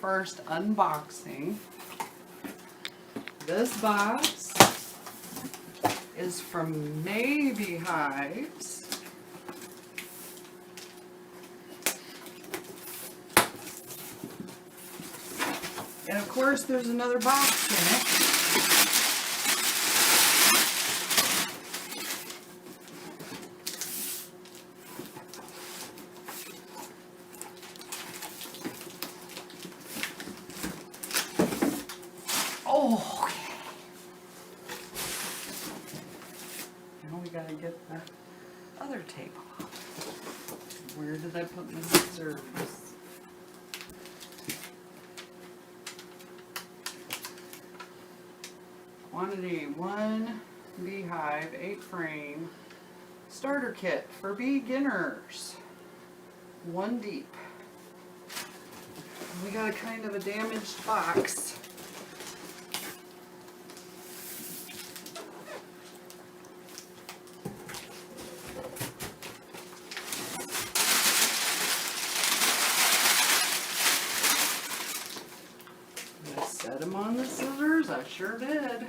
first unboxing. This box is from Maybee Hives. And of course there's another box in it. Oh, okay. Now we gotta get the other tape off. Where did I put my scissors? Quantity 1 Beehive 8 frame starter kit for beginners. 1 deep. We got a kind of a damaged box. I set them on the scissors, I sure did.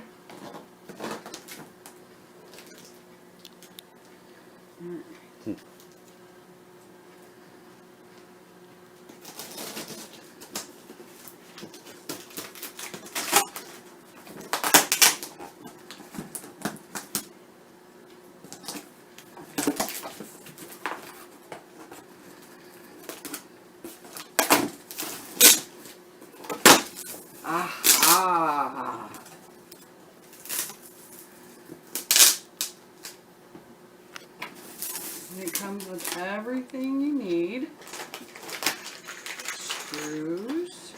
Aha! And it comes with everything you need. Screws.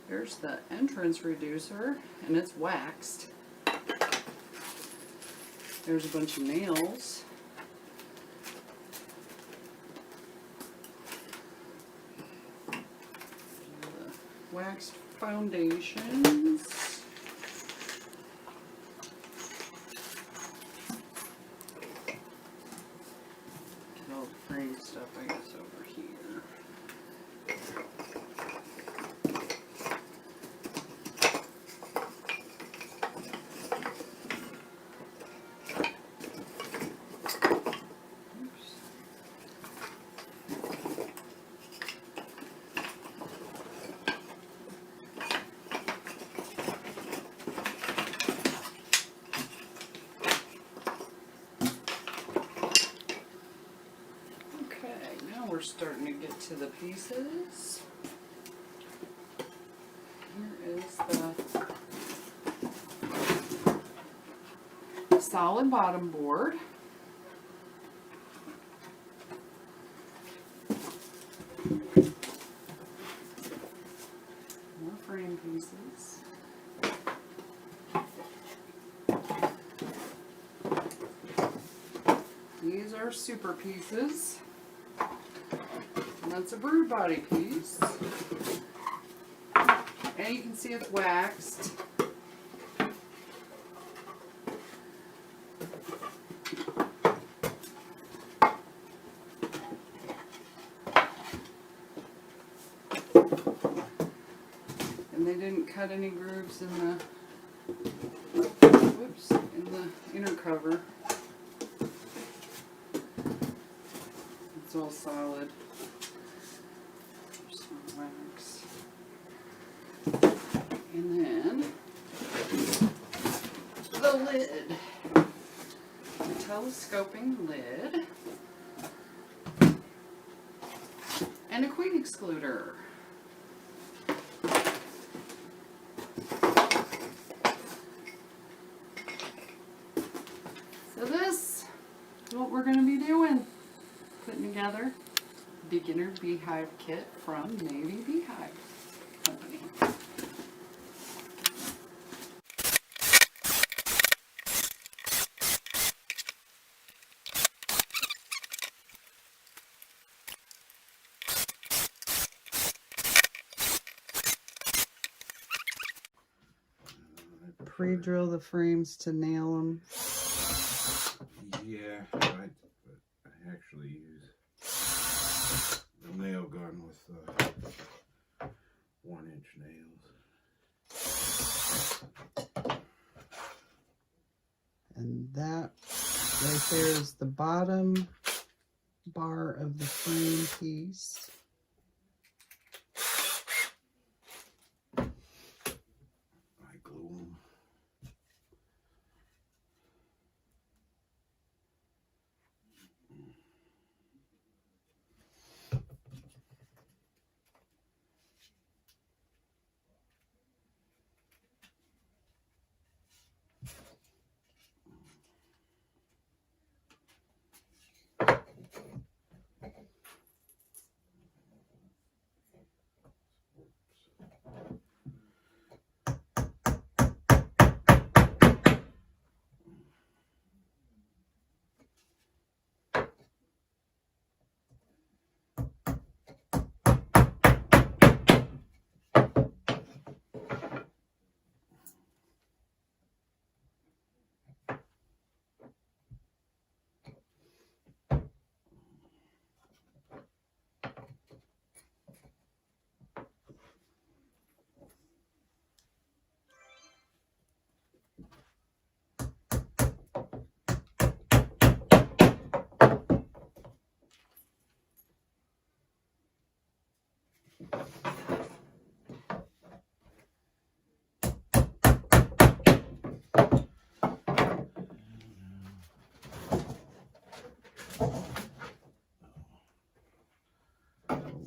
There's the entrance reducer, and it's waxed. There's a bunch of nails. Waxed foundations. Get all the frame stuff, I guess, over here. We're starting to get to the pieces. Here is the solid bottom board. More frame pieces. These are super pieces. That's a brood body piece. And you can see it's waxed. And they didn't cut any grooves in the inner cover. It's all solid. Wax. And then the lid, the telescoping lid, and a queen excluder. So this is what we're going to be doing, putting together beginner beehive kit from Maybee Beehive Company. Pre-drill the frames to nail them. Yeah, I actually use the nail gun with 1" And that right there is the bottom bar of the frame piece. I glue them.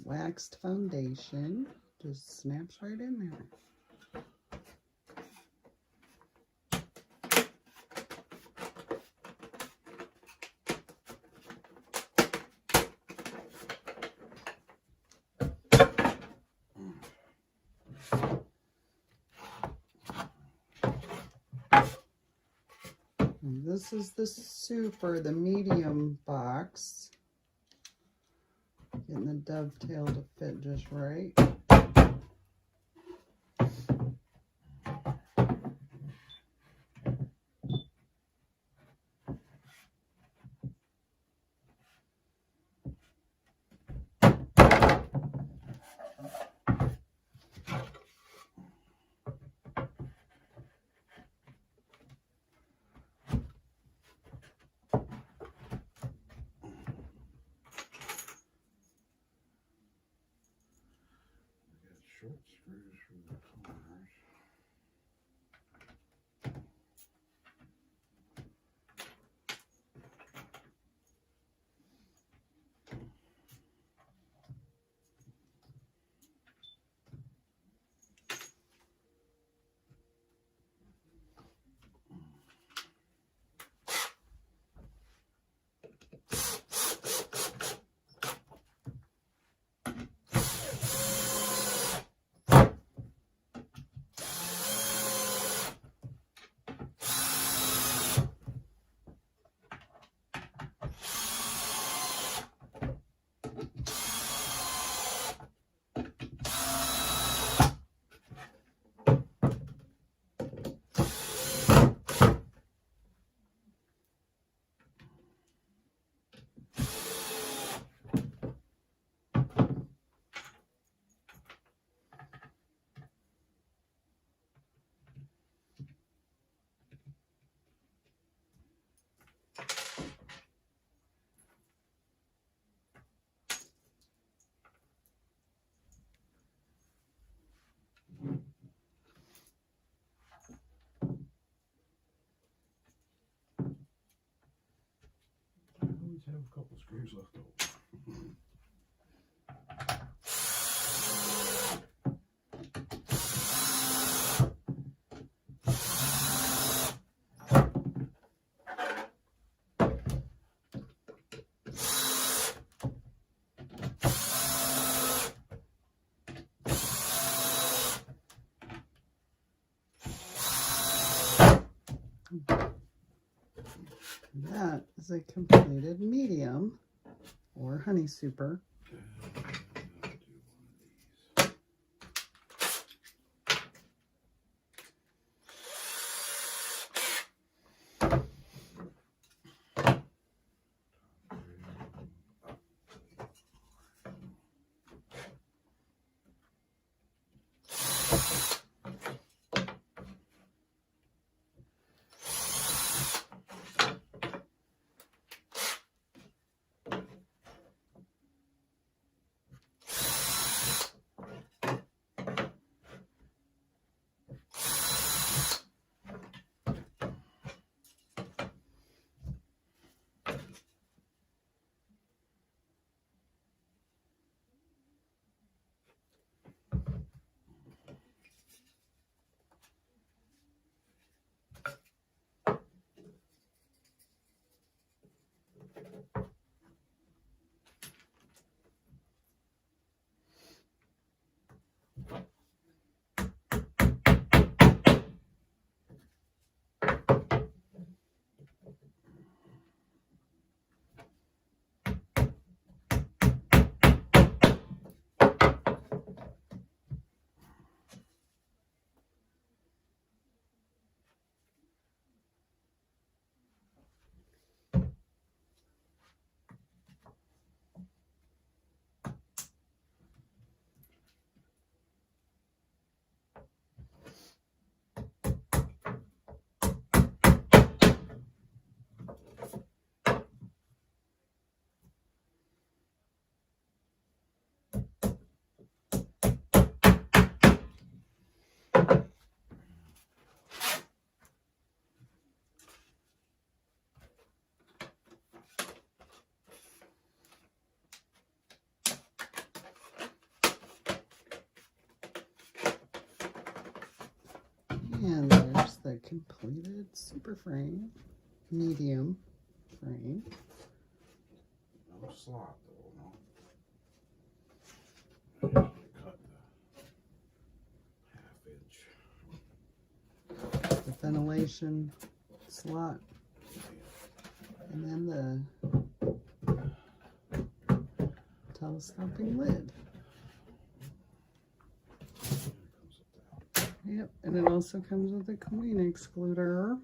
Waxed foundation just snaps right in there. And this is the super, the medium box. Getting the dovetail to fit just right. Short screws for the corners. I always have a couple screws left over. That is a completed medium or honey super. And there's the completed super frame, medium frame. No slot though, no. Cut the 1/2 inch. The ventilation slot. And then the telescoping lid. Yep, and it also comes with a queen excluder.